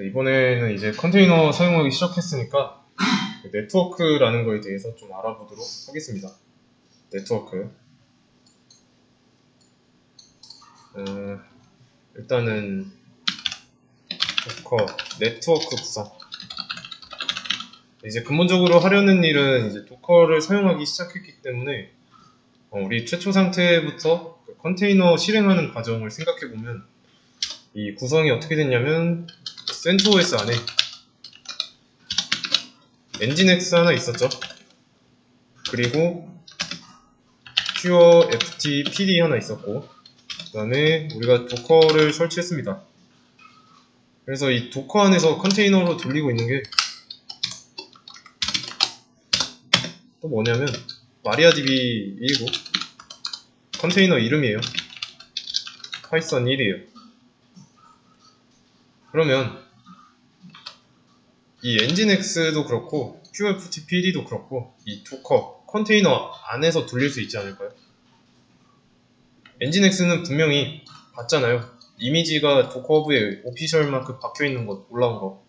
이번에는 이제 컨테이너 사용하기 시작했으니까 네트워크라는 거에 대해서 좀 알아보도록 하겠습니다. 네트워크. 일단은 도커 네트워크 구성. 이제 근본적으로 하려는 일은 이제 도커를 사용하기 시작했기 때문에 우리 최초 상태부터 그 컨테이너 실행하는 과정을 생각해보면 이 구성이 어떻게 됐냐면 CentOS 안에 엔진X 하나 있었죠. 그리고 PureFTPD 하나 있었고, 그 다음에 우리가 도커를 설치했습니다. 그래서 이 도커 안에서 컨테이너로 돌리고 있는 게 또 뭐냐면 MariaDB1이고 컨테이너 이름이에요. 파이썬 1이에요. 그러면 이 엔진X도 그렇고 PureFTPD도 그렇고 이 도커 컨테이너 안에서 돌릴 수 있지 않을까요? 엔진X는 분명히 봤잖아요. 이미지가 도커브에 오피셜 마크 박혀있는 것 올라온 거.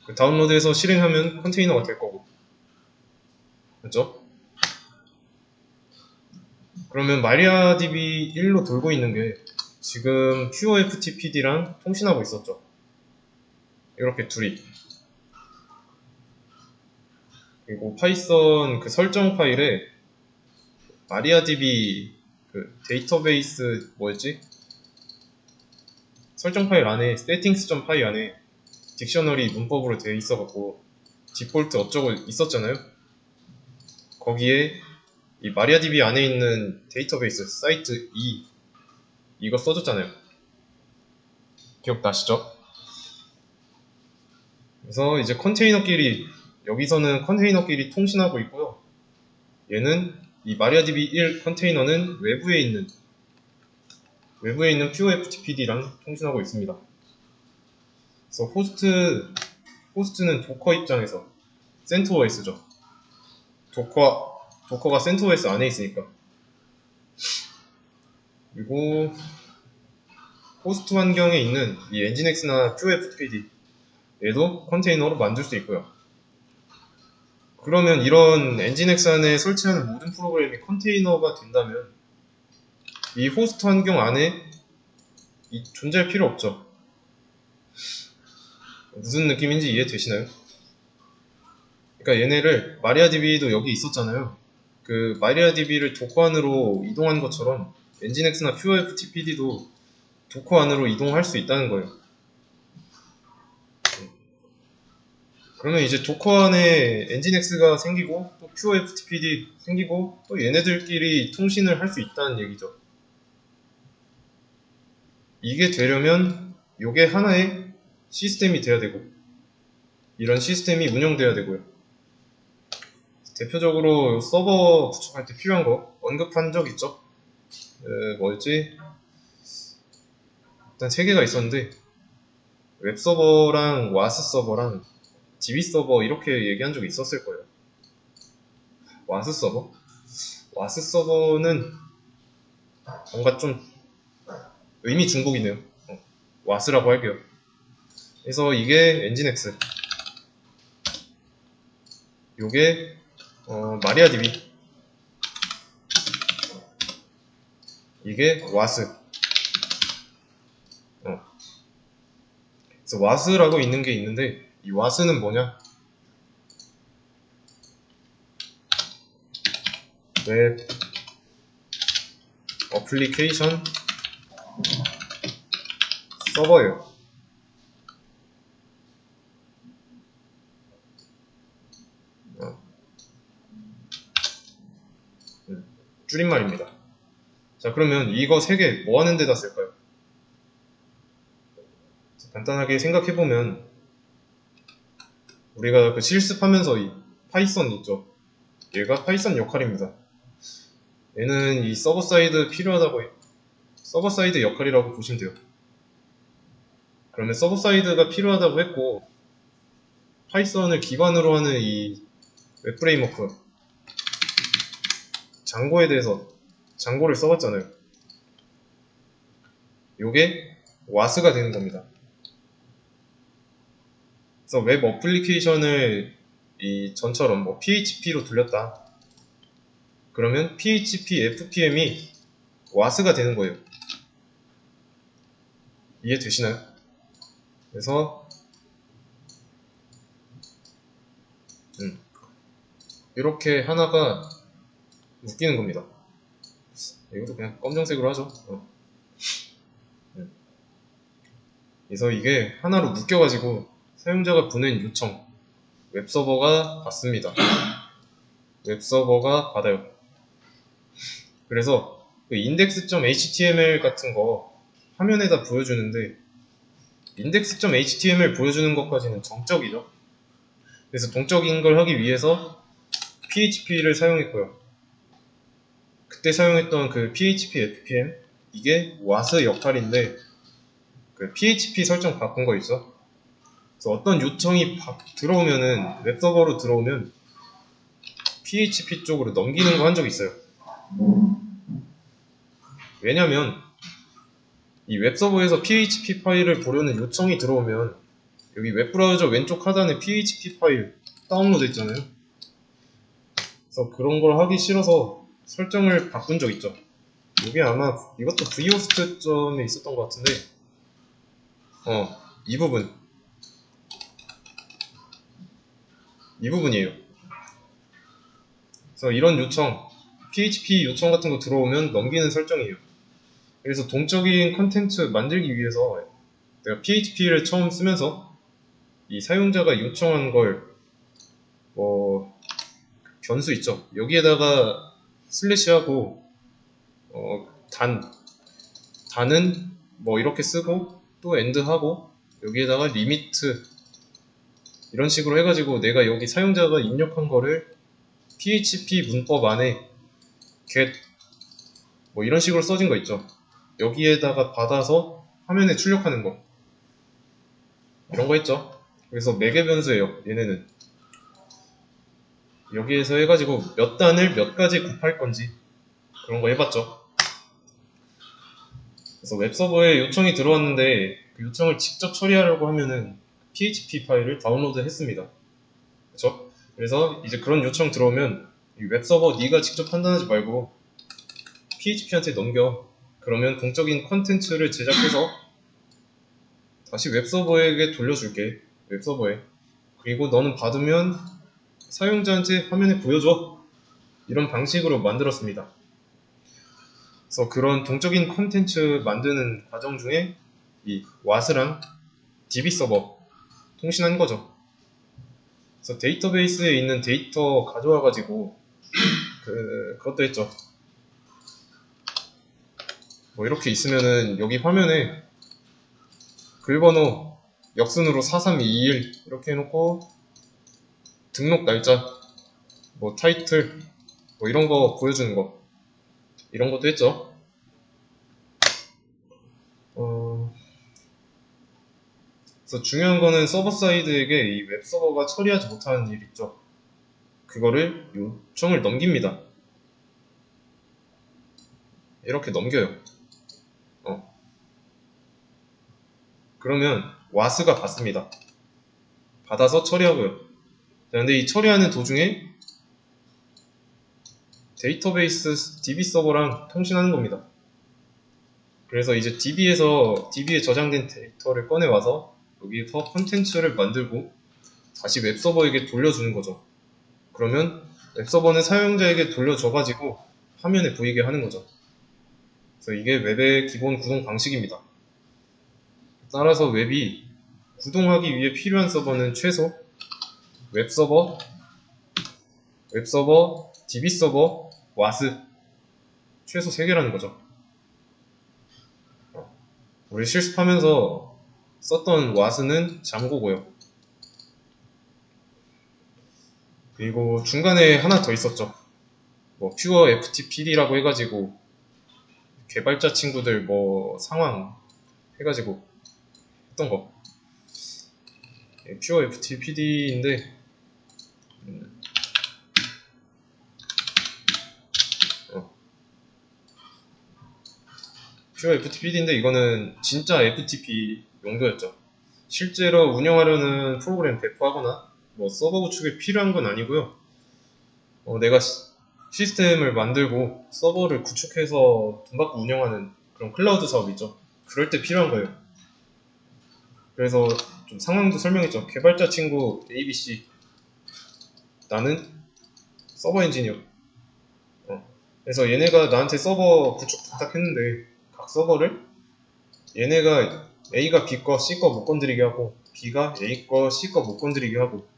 그 다운로드해서 실행하면 컨테이너가 될 거고. 그렇죠? 그러면 MariaDB 1로 돌고 있는 게 지금 PureFTPD랑 통신하고 있었죠. 이렇게 둘이. 그리고 파이썬 그 설정 파일에 MariaDB 그 데이터베이스 뭐였지? 설정 파일 안에 settings.py 안에 딕셔너리 문법으로 되어 있어갖고 디폴트 어쩌고 있었잖아요. 거기에 이 MariaDB 안에 있는 데이터베이스 사이트 2 이거 써줬잖아요. 기억나시죠? 그래서 이제 컨테이너끼리 여기서는 컨테이너끼리 통신하고 있고요. 얘는 이 MariaDB 1 컨테이너는 외부에 있는 PureFTPD랑 통신하고 있습니다. 그래서 호스트는 도커 입장에서 CentOS죠. 도커가 CentOS 안에 있으니까. 그리고 호스트 환경에 있는 이 엔진X나 PureFTPD 얘도 컨테이너로 만들 수 있고요. 그러면 이런 엔진X 안에 설치하는 모든 프로그램이 컨테이너가 된다면 이 호스트 환경 안에 존재할 필요 없죠. 무슨 느낌인지 이해되시나요? 그러니까 얘네를 MariaDB도 여기 있었잖아요. 그 MariaDB를 도커 안으로 이동한 것처럼 엔진X나 PureFTPD도 도커 안으로 이동할 수 있다는 거예요. 그러면 이제 도커 안에 엔진X가 생기고 또 PureFTPD 생기고 또 얘네들끼리 통신을 할 수 있다는 얘기죠. 이게 되려면 요게 하나의 시스템이 돼야 되고 이런 시스템이 운영돼야 되고요. 대표적으로 서버 구축할 때 필요한 거 언급한 적 있죠? 뭐였지? 일단 3개가 있었는데 웹서버랑 와스 서버랑 DB 서버 이렇게 얘기한 적이 있었을 거예요. 와스 서버? 와스 서버는 뭔가 좀 의미 중복이네요. 와스라고 할게요. 그래서 이게 엔진X, 요게 MariaDB, 이게 와스. 그래서 와스라고 있는 게 있는데 이 와스는 뭐냐? 웹 어플리케이션 서버예요. 줄임말입니다. 자, 그러면 이거 3개 뭐 하는 데다 쓸까요? 간단하게 생각해보면 우리가 그 실습하면서 이 파이썬 있죠? 얘가 파이썬 역할입니다. 얘는 이 서버 사이드 역할이라고 보시면 돼요. 그러면 서버 사이드가 필요하다고 했고 파이썬을 기반으로 하는 이 웹 프레임워크 장고에 대해서 장고를 써봤잖아요. 요게 와스가 되는 겁니다. 그래서 웹 어플리케이션을 이 전처럼 뭐 PHP로 돌렸다. 그러면 PHP FPM이 WAS가 되는 거예요. 이해되시나요? 그래서 이렇게 하나가 웃기는 겁니다. 이것도 그냥 검정색으로 하죠. 그래서 이게 하나로 묶여가지고 사용자가 보낸 요청 웹서버가 받습니다. 웹서버가 받아요. 그래서 그 index.html 같은 거 화면에다 보여주는데 index.html 보여주는 것까지는 정적이죠. 그래서 동적인 걸 하기 위해서 PHP를 사용했고요. 그때 사용했던 그 PHP FPM 이게 WAS 역할인데 그 PHP 설정 바꾼 거 있어. 그래서 어떤 요청이 들어오면은 웹서버로 들어오면 PHP 쪽으로 넘기는 거 한 적 있어요. 왜냐면 이 웹서버에서 PHP 파일을 보려는 요청이 들어오면 여기 웹브라우저 왼쪽 하단에 PHP 파일 다운로드 있잖아요. 그래서 그런 걸 하기 싫어서 설정을 바꾼 적 있죠. 이게 아마 이것도 vhost.점에 있었던 것 같은데 이 부분이에요. 그래서 이런 요청 PHP 요청 같은 거 들어오면 넘기는 설정이에요. 그래서 동적인 컨텐츠 만들기 위해서 내가 PHP를 처음 쓰면서 이 사용자가 요청한 걸 변수 있죠. 여기에다가 슬래시하고 단은 뭐 이렇게 쓰고 또 엔드하고 여기에다가 리미트 이런 식으로 해가지고 내가 여기 사용자가 입력한 거를 PHP 문법 안에 get 뭐 이런 식으로 써진 거 있죠. 여기에다가 받아서 화면에 출력하는 거 이런 거 했죠. 그래서 매개 변수예요. 얘네는 여기에서 해가지고 몇 단을 몇 가지 곱할 건지 그런 거 해봤죠. 그래서 웹서버에 요청이 들어왔는데 그 요청을 직접 처리하려고 하면은 PHP 파일을 다운로드 했습니다. 그쵸? 그래서 이제 그런 요청 들어오면 이 웹서버 네가 직접 판단하지 말고 PHP한테 넘겨. 그러면 동적인 컨텐츠를 제작해서 다시 웹서버에게 돌려줄게. 웹서버에. 그리고 너는 받으면 사용자한테 화면에 보여줘. 이런 방식으로 만들었습니다. 그래서 그런 동적인 컨텐츠 만드는 과정 중에 이 WAS랑 DB 서버 통신한 거죠. 그래서 데이터베이스에 있는 데이터 가져와가지고 그것도 했죠. 뭐 이렇게 있으면은 여기 화면에 글번호 역순으로 43221 이렇게 해놓고 등록 날짜 뭐 타이틀 뭐 이런 거 보여주는 거 이런 것도 했죠. 그래서 중요한 거는 서버 사이드에게 이 웹서버가 처리하지 못하는 일 있죠. 그거를 요청을 넘깁니다. 이렇게 넘겨요. 그러면 와스가 받습니다. 받아서 처리하고요. 근데 이 처리하는 도중에 데이터베이스 DB 서버랑 통신하는 겁니다. 그래서 이제 DB에 저장된 데이터를 꺼내와서 여기서 컨텐츠를 만들고 다시 웹서버에게 돌려주는 거죠. 그러면 웹서버는 사용자에게 돌려줘가지고 화면에 보이게 하는 거죠. 그래서 이게 웹의 기본 구동 방식입니다. 따라서 웹이 구동하기 위해 필요한 서버는 최소 웹서버, DB 서버, 와스 최소 3개라는 거죠. 우리 실습하면서 썼던 와스는 잠고고요. 그리고 중간에 하나 더 있었죠. 뭐 퓨어 FTPD라고 해가지고 개발자 친구들 뭐 상황 해가지고 했던 거. 퓨어 FTPD인데 퓨어 FTPD인데 이거는 진짜 FTP 용도였죠. 실제로 운영하려는 프로그램 배포하거나 뭐 서버 구축에 필요한 건 아니고요. 내가 시스템을 만들고 서버를 구축해서 돈 받고 운영하는 그런 클라우드 사업 있죠. 그럴 때 필요한 거예요. 그래서 좀 상황도 설명했죠. 개발자 친구 ABC, 나는 서버 엔지니어. 그래서 얘네가 나한테 서버 구축 부탁했는데 각 서버를 얘네가 A가 B 거, C 거 못 건드리게 하고 B가 A 거, C 거 못 건드리게 하고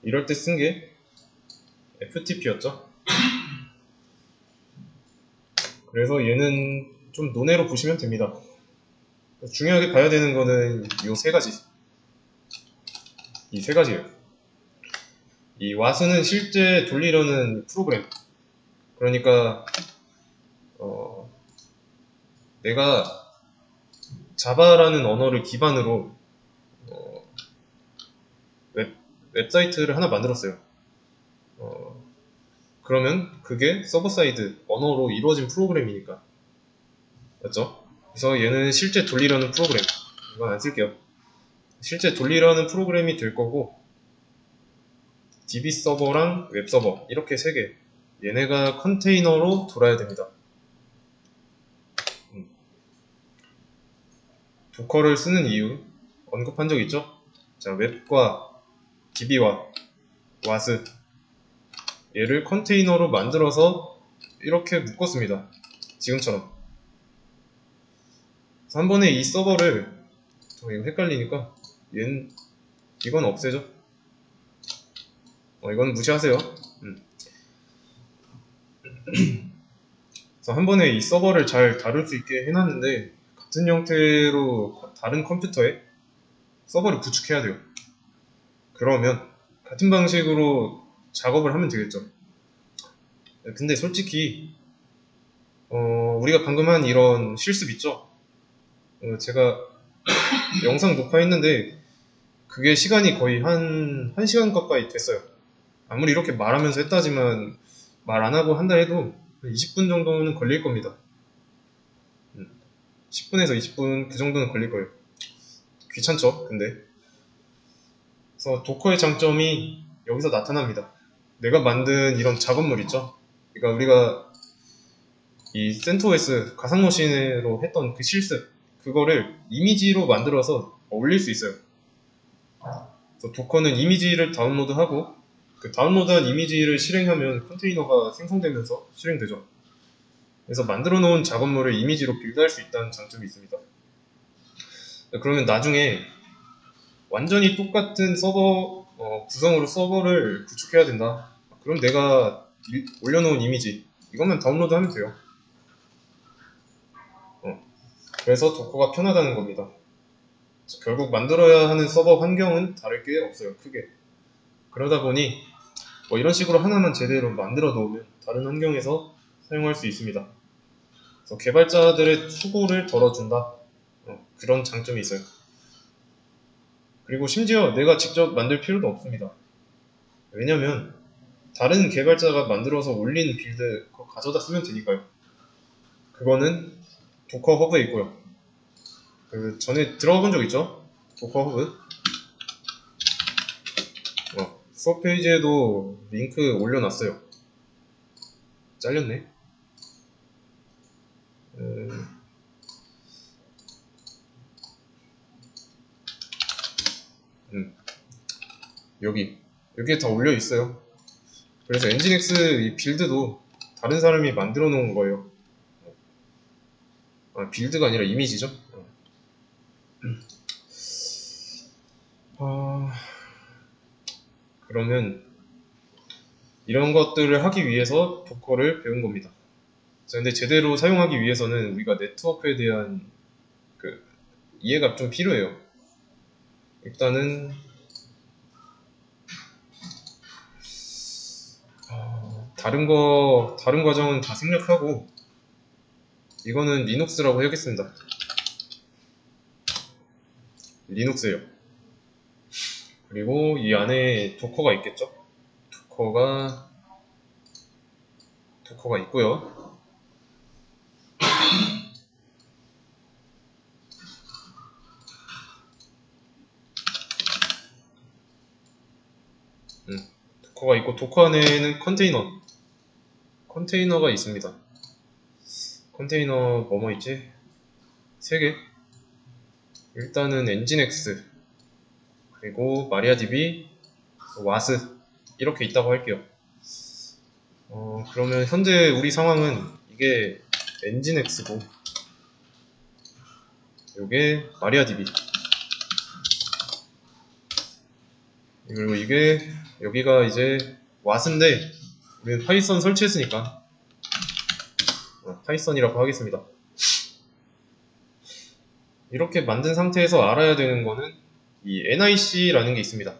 이럴 때 쓴 게 FTP였죠. 그래서 얘는 좀 논외로 보시면 됩니다. 중요하게 봐야 되는 거는 이 세 가지. 이 세 가지예요. 이 와스는 실제 돌리려는 프로그램. 그러니까 내가 자바라는 언어를 기반으로 웹사이트를 하나 만들었어요. 그러면 그게 서버 사이드 언어로 이루어진 프로그램이니까. 맞죠? 그래서 얘는 실제 돌리려는 프로그램. 이건 안 쓸게요. 실제 돌리려는 프로그램이 될 거고 DB 서버랑 웹 서버 이렇게 세 개. 얘네가 컨테이너로 돌아야 됩니다. 도커를 쓰는 이유 언급한 적 있죠? 자, 웹과 DB와 와스 얘를 컨테이너로 만들어서 이렇게 묶었습니다. 지금처럼. 한 번에 이 서버를 이거 헷갈리니까 이건 없애죠. 이건 무시하세요. 그래서 한 번에 이 서버를 잘 다룰 수 있게 해놨는데 같은 형태로 다른 컴퓨터에 서버를 구축해야 돼요. 그러면 같은 방식으로 작업을 하면 되겠죠. 근데 솔직히 우리가 방금 한 이런 실습 있죠? 제가 영상 녹화했는데 그게 시간이 거의 한 1시간 가까이 됐어요. 아무리 이렇게 말하면서 했다지만 말 안 하고 한다 해도 20분 정도는 걸릴 겁니다. 10분에서 20분 그 정도는 걸릴 거예요. 귀찮죠? 근데 그래서 도커의 장점이 여기서 나타납니다. 내가 만든 이런 작업물 있죠? 그러니까 우리가 이 CentOS 가상머신으로 했던 그 실습 그거를 이미지로 만들어서 올릴 수 있어요. 그래서 도커는 이미지를 다운로드하고 그 다운로드한 이미지를 실행하면 컨테이너가 생성되면서 실행되죠. 그래서 만들어 놓은 작업물을 이미지로 빌드할 수 있다는 장점이 있습니다. 그러면 나중에 완전히 똑같은 서버 구성으로 서버를 구축해야 된다. 그럼 내가 올려놓은 이미지 이것만 다운로드하면 돼요. 그래서 도커가 편하다는 겁니다. 결국 만들어야 하는 서버 환경은 다를 게 없어요. 크게. 그러다 보니 뭐 이런 식으로 하나만 제대로 만들어 놓으면 다른 환경에서 사용할 수 있습니다. 그래서 개발자들의 수고를 덜어준다. 그런 장점이 있어요. 그리고 심지어 내가 직접 만들 필요도 없습니다. 왜냐면 다른 개발자가 만들어서 올린 빌드 그거 가져다 쓰면 되니까요. 그거는 도커 허브에 있고요. 그 전에 들어본 적 있죠? 도커 허브. 수업 페이지에도 링크 올려놨어요. 잘렸네. 여기에 다 올려 있어요. 그래서 엔진엑스 이 빌드도 다른 사람이 만들어 놓은 거예요. 빌드가 아니라 이미지죠. 그러면 이런 것들을 하기 위해서 도커를 배운 겁니다. 자, 근데 제대로 사용하기 위해서는 우리가 네트워크에 대한 그 이해가 좀 필요해요. 일단은 다른 과정은 다 생략하고 이거는 리눅스라고 해야겠습니다. 리눅스예요. 그리고 이 안에 도커가 있겠죠? 도커가 있고요. 도커가 있고, 도커 안에는 컨테이너가 있습니다. 컨테이너 뭐뭐 있지? 3개. 일단은 엔진엑스, 그리고 마리아DB, 와스 이렇게 있다고 할게요. 그러면 현재 우리 상황은 이게 엔진엑스고, 요게 마리아DB, 그리고 이게 여기가 이제 와스인데 우리는 파이썬 설치했으니까 파이썬이라고 하겠습니다. 이렇게 만든 상태에서 알아야 되는 거는 이 NIC라는 게 있습니다.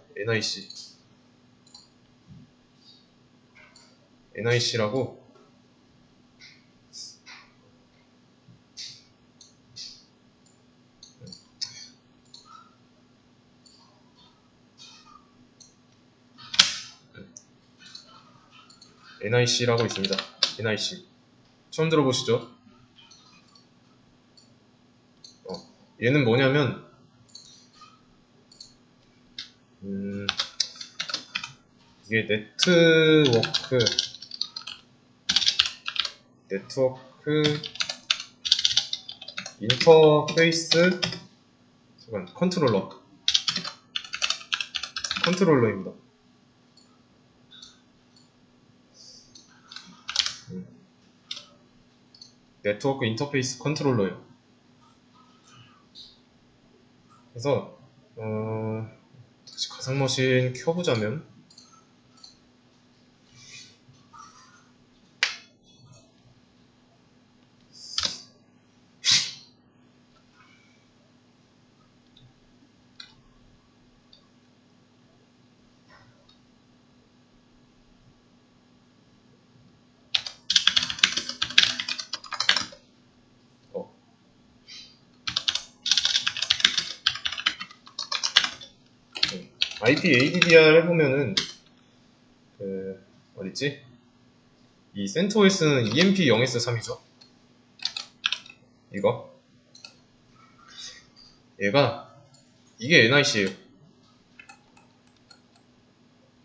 NIC라고. NIC라고 있습니다. NIC 처음 들어보시죠? 얘는 뭐냐면 이게 네트워크 인터페이스 컨트롤러입니다. 네트워크 인터페이스 컨트롤러예요. 그래서 다시 가상머신 켜보자면 IP ADDR 해보면은 어딨지? 이 CentOS는 EMP 0S3이죠. 이게 NIC예요.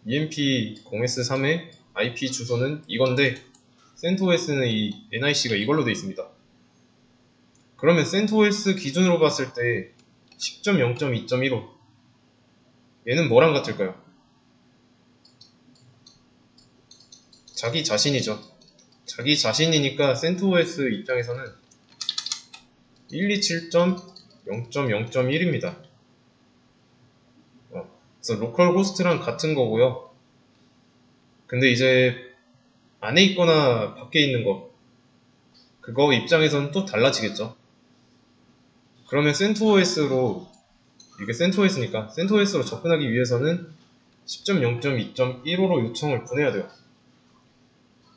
EMP 0S3의 IP 주소는 이건데 CentOS는 이 NIC가 이걸로 되어 있습니다. 그러면 CentOS 기준으로 봤을 때 10.0.2.15 얘는 뭐랑 같을까요? 자기 자신이죠. 자기 자신이니까 CentOS 입장에서는 127.0.0.1입니다. 그래서 로컬 호스트랑 같은 거고요. 근데 이제 안에 있거나 밖에 있는 거 그거 입장에서는 또 달라지겠죠. 그러면 CentOS로 이게 CentOS니까 CentOS로 접근하기 위해서는 10.0.2.15로 요청을 보내야 돼요.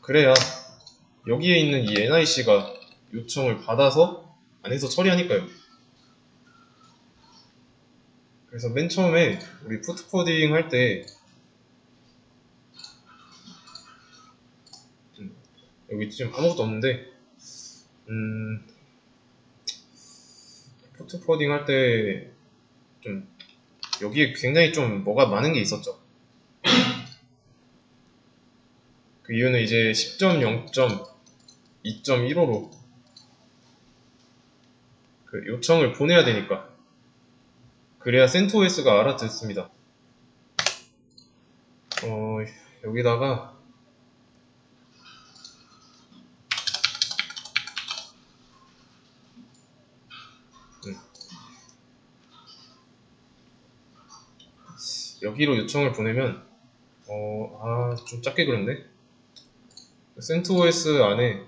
그래야 여기에 있는 이 NIC가 요청을 받아서 안에서 처리하니까요. 그래서 맨 처음에 우리 푸트 코딩 할 때 여기 지금 아무것도 없는데 푸트 코딩 할 때 좀 여기에 굉장히 좀 뭐가 많은 게 있었죠. 그 이유는 이제 10.0.2.15로 그 요청을 보내야 되니까. 그래야 CentOS가 알아듣습니다. 여기다가 여기로 요청을 보내면 좀 작게 그렸네. CentOS 안에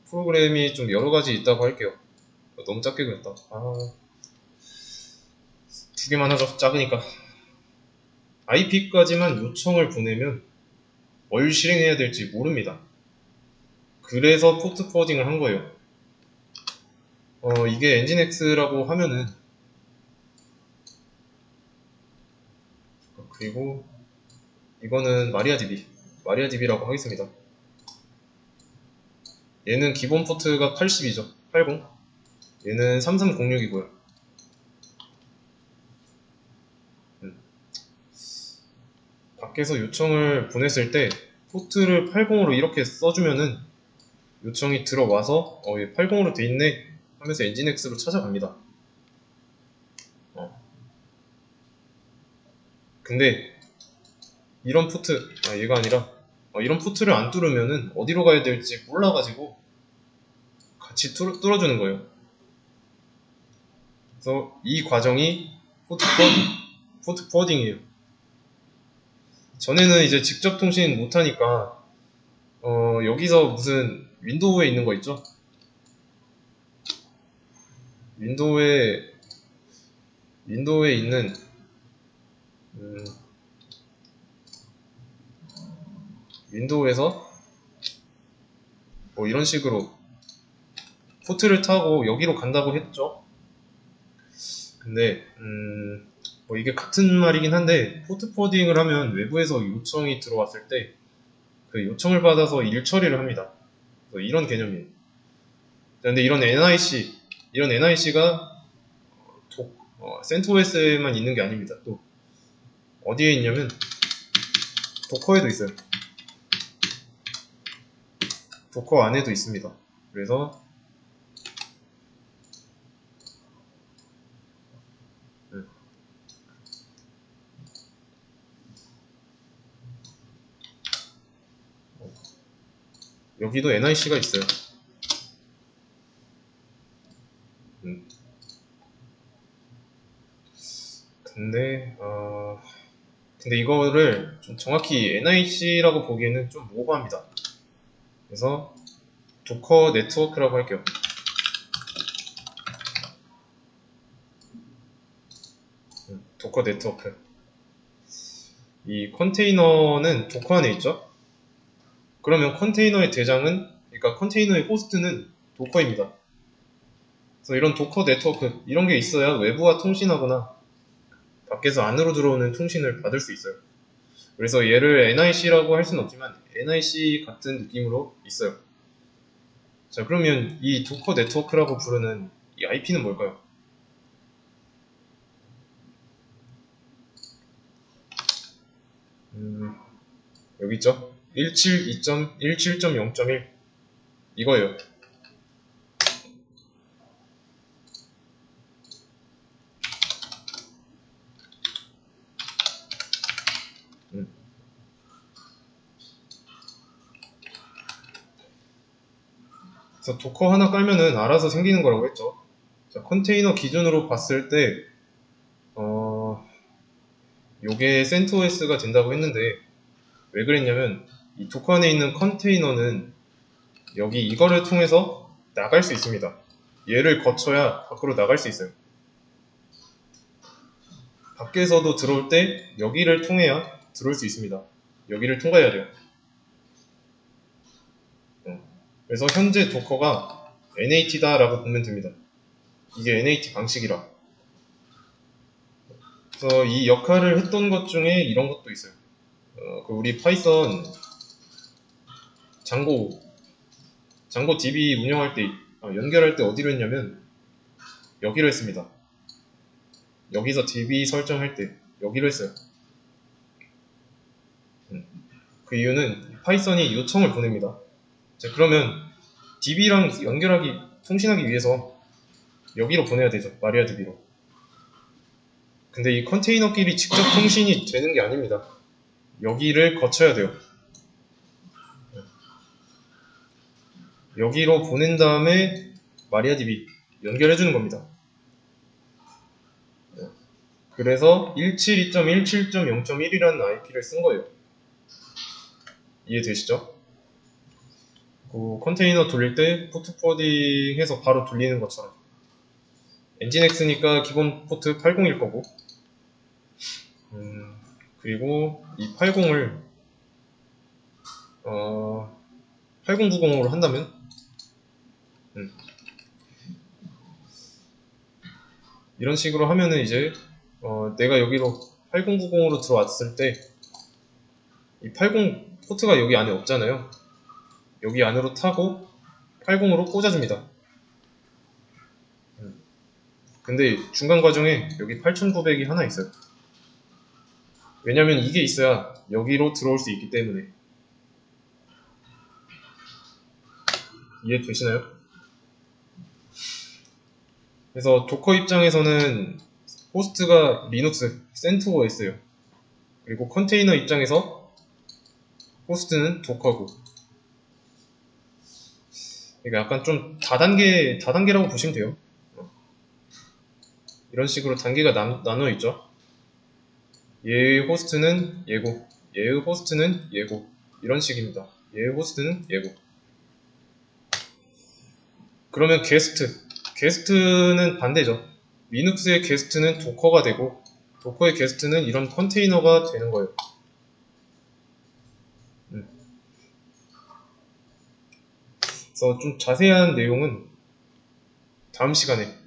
프로그램이 좀 여러가지 있다고 할게요. 너무 작게 그렸다. 두 개만 하죠. 작으니까. IP까지만 요청을 보내면 뭘 실행해야 될지 모릅니다. 그래서 포트 포워딩을 한 거예요. 이게 엔진X라고 하면은 그리고 이거는 마리아DB라고 하겠습니다. 얘는 기본 포트가 80이죠. 80. 얘는 3306이고요. 밖에서 요청을 보냈을 때 포트를 80으로 이렇게 써주면은 요청이 들어와서 얘 80으로 돼 있네 하면서 엔진엑스로 찾아갑니다. 근데 이런 포트, 얘가 아니라 이런 포트를 안 뚫으면은 어디로 가야 될지 몰라가지고 같이 뚫어주는 거예요. 그래서 이 과정이 포트 포워딩이에요. 전에는 이제 직접 통신 못하니까 여기서 무슨 윈도우에 있는 거 있죠? 윈도우에 있는 윈도우에서 뭐 이런 식으로 포트를 타고 여기로 간다고 했죠. 근데 뭐 이게 같은 말이긴 한데 포트 포워딩을 하면 외부에서 요청이 들어왔을 때 그 요청을 받아서 일 처리를 합니다. 그래서 이런 개념이에요. 근데 이런 NIC가 CentOS에만 있는 게 아닙니다. 또 어디에 있냐면 도커에도 있어요. 도커 안에도 있습니다. 그래서 여기도 NIC가 있어요. 근데 이거를 좀 정확히 NIC라고 보기에는 좀 모호합니다. 그래서 도커 네트워크라고 할게요. 도커 네트워크. 이 컨테이너는 도커 안에 있죠? 그러면 컨테이너의 대장은, 그러니까 컨테이너의 호스트는 도커입니다. 그래서 이런 도커 네트워크, 이런 게 있어야 외부와 통신하거나 밖에서 안으로 들어오는 통신을 받을 수 있어요. 그래서 얘를 NIC라고 할 수는 없지만 NIC 같은 느낌으로 있어요. 자, 그러면 이 도커 네트워크라고 부르는 이 IP는 뭘까요? 여기 있죠? 172.17.0.1 이거예요. 그래서 도커 하나 깔면은 알아서 생기는 거라고 했죠. 자, 컨테이너 기준으로 봤을 때 요게 CentOS가 된다고 했는데 왜 그랬냐면 이 도커 안에 있는 컨테이너는 여기 이거를 통해서 나갈 수 있습니다. 얘를 거쳐야 밖으로 나갈 수 있어요. 밖에서도 들어올 때 여기를 통해야 들어올 수 있습니다. 여기를 통과해야 돼요. 그래서 현재 도커가 NAT다라고 보면 됩니다. 이게 NAT 방식이라. 그래서 이 역할을 했던 것 중에 이런 것도 있어요. 그 우리 파이썬 장고 DB 운영할 때 연결할 때 어디로 했냐면 여기로 했습니다. 여기서 DB 설정할 때 여기로 했어요. 그 이유는 파이썬이 요청을 보냅니다. 자, 그러면 DB랑 통신하기 위해서 여기로 보내야 되죠. 마리아DB로. 근데 이 컨테이너끼리 직접 통신이 되는 게 아닙니다. 여기를 거쳐야 돼요. 여기로 보낸 다음에 마리아DB 연결해주는 겁니다. 그래서 172.17.0.1이라는 IP를 쓴 거예요. 이해되시죠? 그 컨테이너 돌릴 때 포트 포워딩 해서 바로 돌리는 것처럼 엔진X니까 기본 포트 80일 거고 그리고 이 80을 8090으로 한다면 이런 식으로 하면은 이제 내가 여기로 8090으로 들어왔을 때 이 80 포트가 여기 안에 없잖아요. 여기 안으로 타고 80으로 꽂아줍니다. 근데 중간 과정에 여기 8900이 하나 있어요. 왜냐면 이게 있어야 여기로 들어올 수 있기 때문에. 이해되시나요? 그래서 도커 입장에서는 호스트가 리눅스, 센토어였어요. 그리고 컨테이너 입장에서 호스트는 도커고. 그러니까 약간 좀 다단계라고 보시면 돼요. 이런 식으로 단계가 나눠 있죠. 얘의 호스트는 얘고, 얘의 호스트는 얘고, 이런 식입니다. 얘의 호스트는 얘고. 그러면 게스트는 반대죠. 리눅스의 게스트는 도커가 되고, 도커의 게스트는 이런 컨테이너가 되는 거예요. 그래서 좀 자세한 내용은 다음 시간에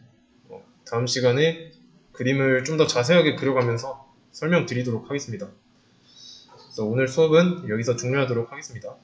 그림을 좀 더 자세하게 그려가면서 설명드리도록 하겠습니다. 그래서 오늘 수업은 여기서 종료하도록 하겠습니다.